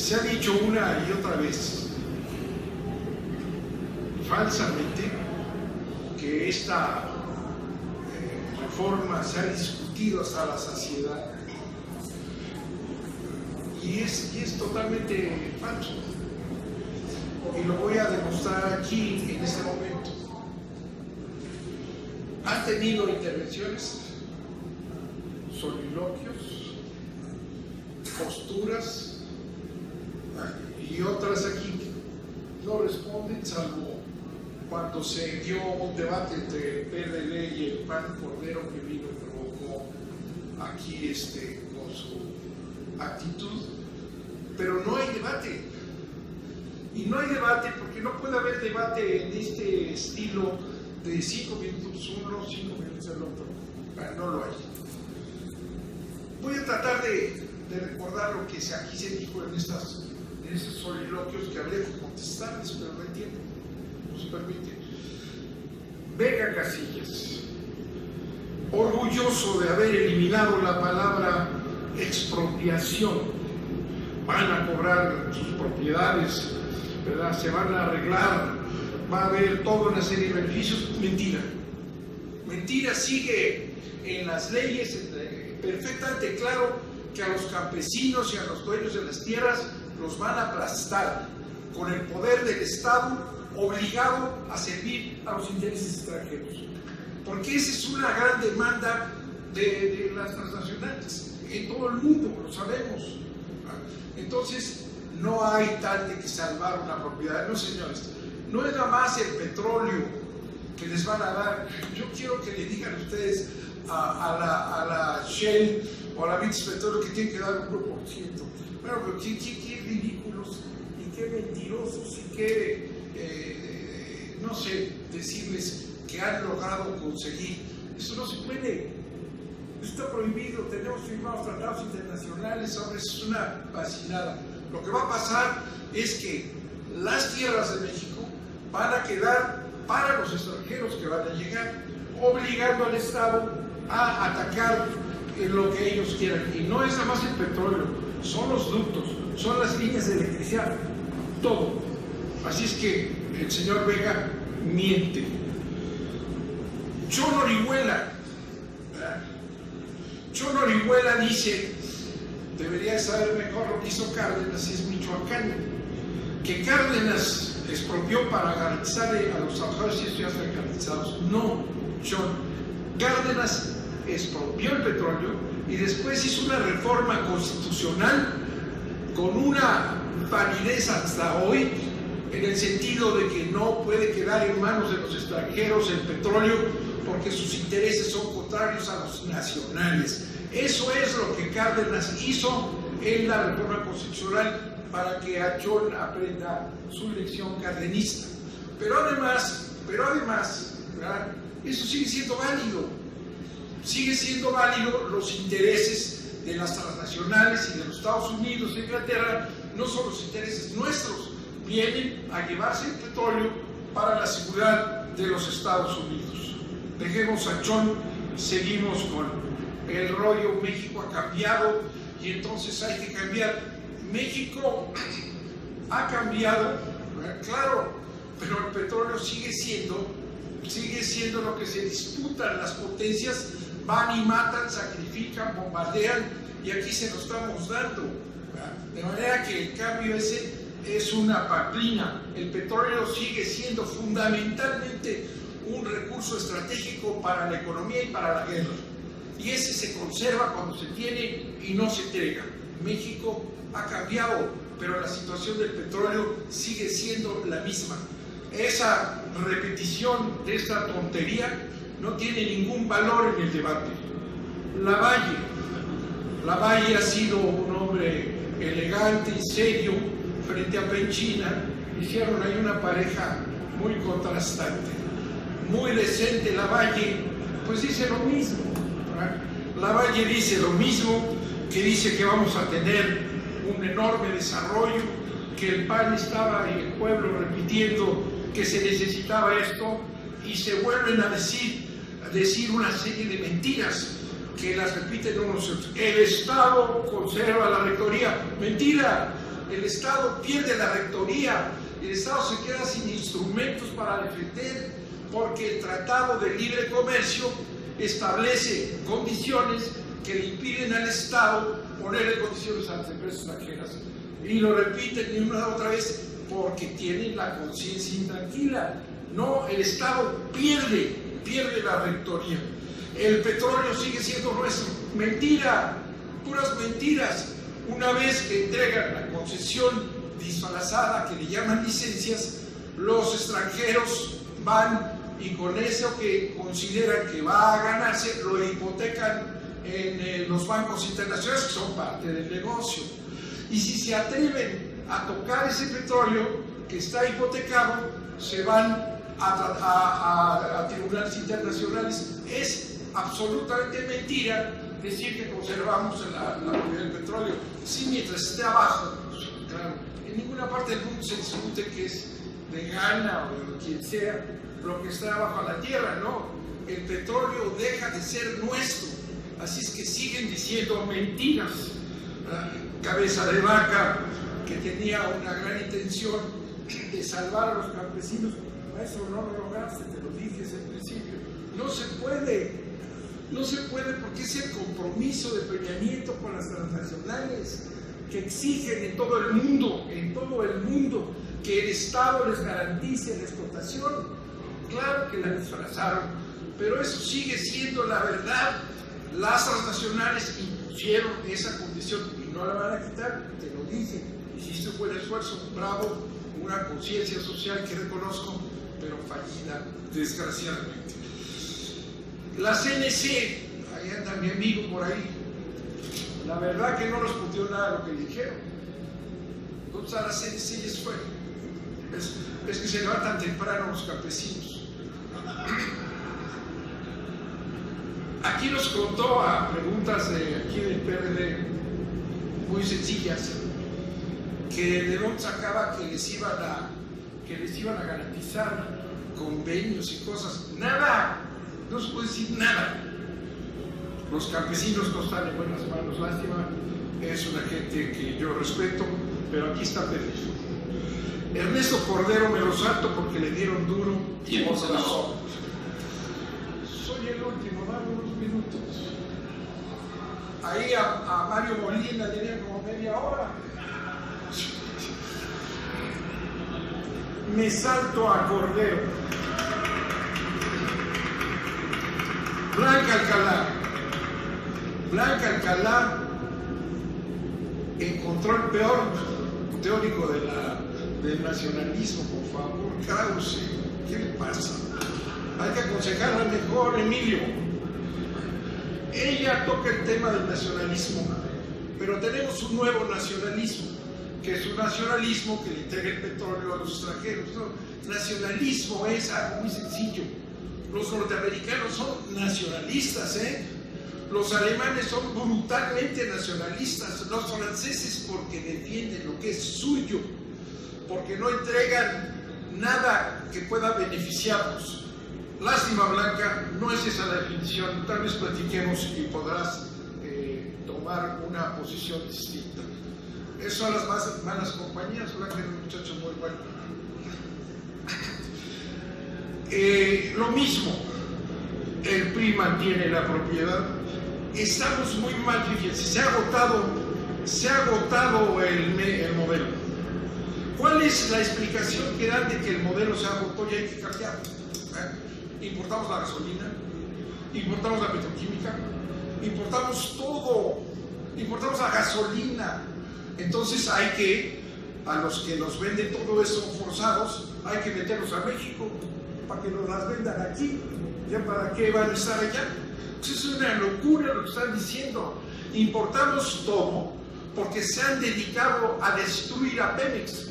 Se ha dicho una y otra vez, falsamente, que esta reforma se ha discutido hasta la saciedad. Y es totalmente falso. Y lo voy a demostrar aquí en este momento. Han tenido intervenciones, soliloquios, posturas y otras aquí no responden, salvo cuando se dio un debate entre el PRD y el PAN, Cordero, que vino y provocó aquí con su actitud, pero no hay debate. Y no hay debate porque no puede haber debate en este estilo de 5 minutos uno, 5 minutos el otro. No lo hay. Voy a tratar de recordar lo que aquí se dijo en esos soliloquios, que habría que contestarles, pero no hay tiempo, no se permite. Vega Casillas, orgulloso de haber eliminado la palabra expropiación, van a cobrar sus propiedades, ¿verdad? Se van a arreglar, va a haber toda una serie de beneficios. Mentira. Mentira, sigue en las leyes perfectamente claro que a los campesinos y a los dueños de las tierras los van a aplastar con el poder del Estado obligado a servir a los intereses extranjeros. Porque esa es una gran demanda de las transnacionales en todo el mundo, lo sabemos. Entonces, no hay tal de que salvar una propiedad. No, señores, no es nada más el petróleo que les van a dar. Yo quiero que le digan a ustedes a la Shell o a la British Petroleum que tienen que dar un 1%. Bueno, pero qué ridículos y qué mentirosos y qué, no sé, decirles que han logrado conseguir. Eso no se puede. Está prohibido, tenemos firmados tratados internacionales, ahora es una vacilada. Lo que va a pasar es que las tierras de México van a quedar para los extranjeros que van a llegar, obligando al Estado a atacar en lo que ellos quieran. Y no es nada más el petróleo, son los ductos, son las líneas de electricidad, todo. Así es que el señor Vega miente. Chon Orihuela dice, debería saber mejor lo que hizo Cárdenas si es michoacano, que Cárdenas expropió para garantizarle a los trabajadores y estos ya están garantizados. No, Chon. Cárdenas expropió el petróleo y después hizo una reforma constitucional con una validez hasta hoy, en el sentido de que no puede quedar en manos de los extranjeros el petróleo porque sus intereses son contrarios a los nacionales. Eso es lo que Cárdenas hizo en la reforma constitucional para que Chon aprenda su lección cardenista. Pero además, ¿verdad? Eso sigue siendo válido. Sigue siendo válido los intereses de las transnacionales y de los Estados Unidos, de Inglaterra, no son los intereses nuestros. Vienen a llevarse el petróleo para la seguridad de los Estados Unidos. Dejemos a Chon, seguimos con el rollo. México ha cambiado y entonces hay que cambiar. México ha cambiado, claro, pero el petróleo sigue siendo lo que se disputan. Las potencias van y matan, sacrifican, bombardean, y aquí se lo estamos dando. De manera que el cambio ese es una pamplina. El petróleo sigue siendo fundamentalmente un recurso estratégico para la economía y para la guerra. Y ese se conserva cuando se tiene y no se entrega. México ha cambiado, pero la situación del petróleo sigue siendo la misma. Esa repetición de esta tontería no tiene ningún valor en el debate. Lavalle ha sido un hombre elegante y serio frente a Penchina. Hicieron ahí una pareja muy contrastante, muy decente. Lavalle pues dice lo mismo, ¿verdad? Lavalle dice lo mismo, que dice que vamos a tener un enorme desarrollo, que el PAN estaba y el pueblo repitiendo que se necesitaba esto, y se vuelven a decir una serie de mentiras que las repiten unos. El Estado conserva la rectoría. Mentira. el Estado pierde la rectoría, el Estado se queda sin instrumentos para defender, porque el Tratado de Libre Comercio establece condiciones que le impiden al Estado ponerle condiciones a las empresas extranjeras. Y lo repiten y una otra vez, porque tienen la conciencia intranquila. No, el Estado pierde la rectoría. El petróleo sigue siendo nuestro. Mentira, puras mentiras. Una vez que entregan la concesión disfrazada, que le llaman licencias, los extranjeros van y con eso que consideran que va a ganarse, lo hipotecan en los bancos internacionales, que son parte del negocio. Y si se atreven a tocar ese petróleo que está hipotecado, se van a tribunales internacionales. Es absolutamente mentira decir que conservamos la propiedad del petróleo. Sí, mientras esté abajo, pues, claro. En ninguna parte del mundo se discute que es de Ghana o de quien sea lo que está abajo a la tierra, no. El petróleo deja de ser nuestro. Así es que siguen diciendo mentiras. Cabeza de vaca, que tenía una gran intención de salvar a los campesinos. Eso no lo lograste, te lo dije desde el principio. No se puede porque es el compromiso de Peña Nieto con las transnacionales que exigen en todo el mundo, que el Estado les garantice la explotación. Claro que la disfrazaron, pero eso sigue siendo la verdad. Las transnacionales impusieron esa condición y no la van a quitar, te lo dije. Hiciste un buen esfuerzo, bravo, una conciencia social que reconozco, pero fallida, desgraciadamente. La CNC, ahí anda mi amigo por ahí, la verdad que no respondió nada a lo que dijeron. ¿Dónde está la CNC? Y fue. Es que se levantan temprano los campesinos. Aquí nos contó a preguntas de aquí del PRD muy sencillas, que de dónde sacaba que les iban a garantizar convenios y cosas. Nada, no se puede decir nada. Los campesinos no están en buenas manos, lástima, es una gente que yo respeto, pero aquí está perdido. Ernesto Cordero me lo salto porque le dieron duro y por razón. Soy el último, dame unos minutos. Ahí a Mario Molina le dieron como media hora. Me salto a Cordero. Blanca Alcalá encontró el peor teórico del nacionalismo, por favor. Krause, ¿qué le pasa? Hay que aconsejarla mejor, Emilio. Ella toca el tema del nacionalismo, pero tenemos un nuevo nacionalismo, que es un nacionalismo que le entrega el petróleo a los extranjeros. ¿No? Nacionalismo es algo muy sencillo. Los norteamericanos son nacionalistas, Los alemanes son brutalmente nacionalistas. Los franceses porque defienden lo que es suyo, porque no entregan nada que pueda beneficiarnos. Lástima, Blanca, no es esa la definición. Tal vez platiquemos y podrás tomar una posición distinta. Esas son las más malas compañías. Blanca es un muchacho muy bueno. Lo mismo, el PRI mantiene la propiedad. Estamos muy mal, fíjense, se ha agotado el modelo. ¿Cuál es la explicación que dan de que el modelo se agotó y hay que cambiar? Importamos la gasolina, importamos la petroquímica, importamos todo, importamos la gasolina. Entonces hay que, a los que nos venden todo eso forzados, hay que meterlos a México para que nos las vendan aquí. ¿Ya para qué van a estar allá? Pues es una locura lo que están diciendo. Importamos todo porque se han dedicado a destruir a Pemex.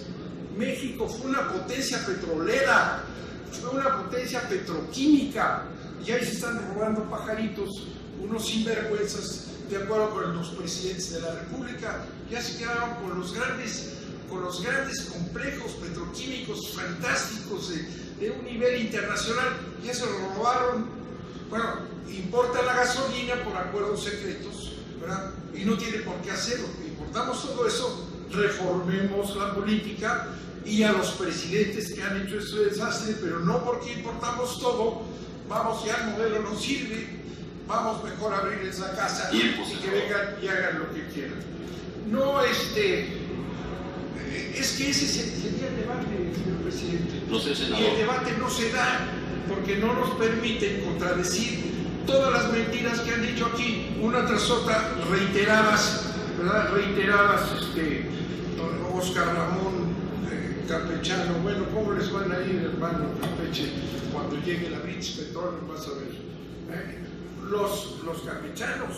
México fue una potencia petrolera, fue una potencia petroquímica, y ahí se están robando pajaritos, unos sinvergüenzas, de acuerdo con los presidentes de la República. Ya se quedaron con los grandes complejos petroquímicos fantásticos de un nivel internacional, ya se lo robaron. Bueno, importa la gasolina por acuerdos secretos, ¿verdad? Y no tiene por qué hacerlo. Importamos todo eso reformemos la política, y a los presidentes que han hecho ese desastre, pero no porque importamos todo, vamos, ya el modelo no sirve, vamos mejor a abrirles la casa y que vengan y hagan lo que quieran. No, es que ese sería el debate, señor presidente. No sé, senador. Y el debate no se da porque no nos permiten contradecir todas las mentiras que han dicho aquí, una tras otra, reiteradas, ¿verdad? Reiteradas, Oscar Ramón Campechano, bueno, ¿cómo les van a ir, hermano Campeche, cuando llegue la British Petroleum? Vas a ver. Los campechanos,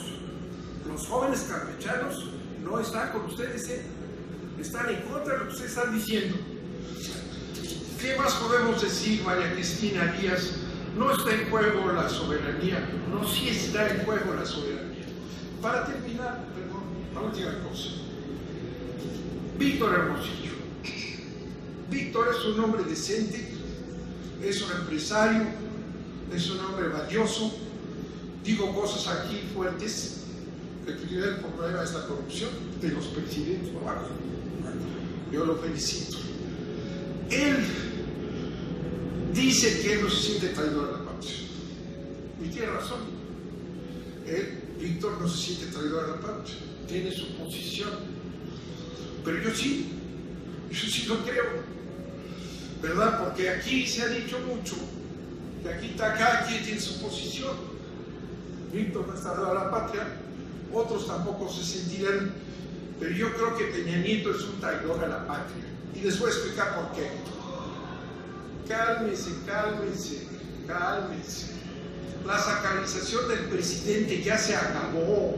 los jóvenes campechanos, no están con ustedes, están en contra de lo que ustedes están diciendo. ¿Qué más podemos decir, María Cristina Díaz? No está en juego la soberanía, no, sí está en juego la soberanía. Para terminar, perdón, la última cosa. Víctor Hermosillo. Víctor es un hombre decente, es un empresario, es un hombre valioso. Digo cosas aquí fuertes, que el problema es la corrupción de los presidentes. Yo lo felicito. Él dice que él no se siente traidor a la patria. Y tiene razón. Víctor, no se siente traidor a la patria. Tiene su posición. Pero yo sí lo creo. ¿Verdad? Porque aquí se ha dicho mucho que aquí cada quien tiene su posición. Víctor no está traidor a la patria, otros tampoco se sentirán, pero yo creo que Peña Nieto es un traidor a la patria. Y les voy a explicar por qué. Cálmense. La sacralización del presidente ya se acabó.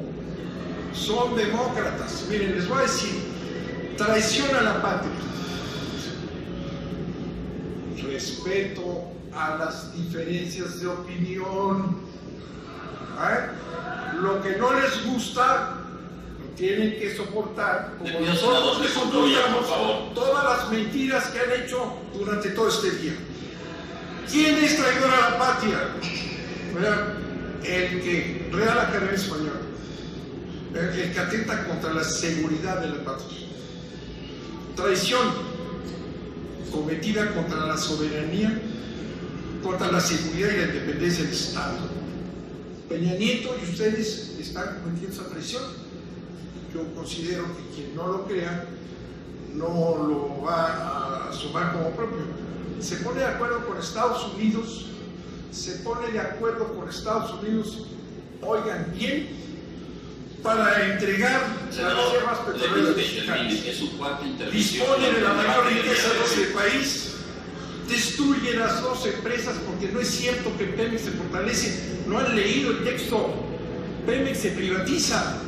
Son demócratas. Miren, les voy a decir, traición a la patria. Respeto a las diferencias de opinión. Lo que no les gusta lo tienen que soportar, como nosotros les soportamos todas las mentiras que han hecho durante todo este día. ¿Quién es traidor a la patria? El que Real Academia Española, el que atenta contra la seguridad de la patria. Traición cometida contra la soberanía, contra la seguridad y la independencia del Estado. Peña Nieto y ustedes están cometiendo esa traición. Yo considero que quien no lo crea no lo va a asumir como propio. Se pone de acuerdo con Estados Unidos, oigan bien, para entregar las reservas petroleras mexicanas. Dispone de la mayor riqueza de este país, destruye las dos empresas, porque no es cierto que Pemex se fortalece. No han leído el texto. Pemex se privatiza,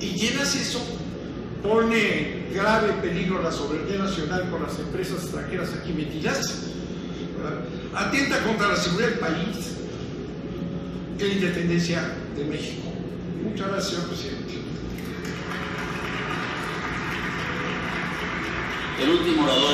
y quien hace eso pone grave peligro la soberanía nacional con las empresas extranjeras aquí metidas, ¿verdad? Atenta contra la seguridad del país y la independencia de México. Muchas gracias, señor presidente. El último orador.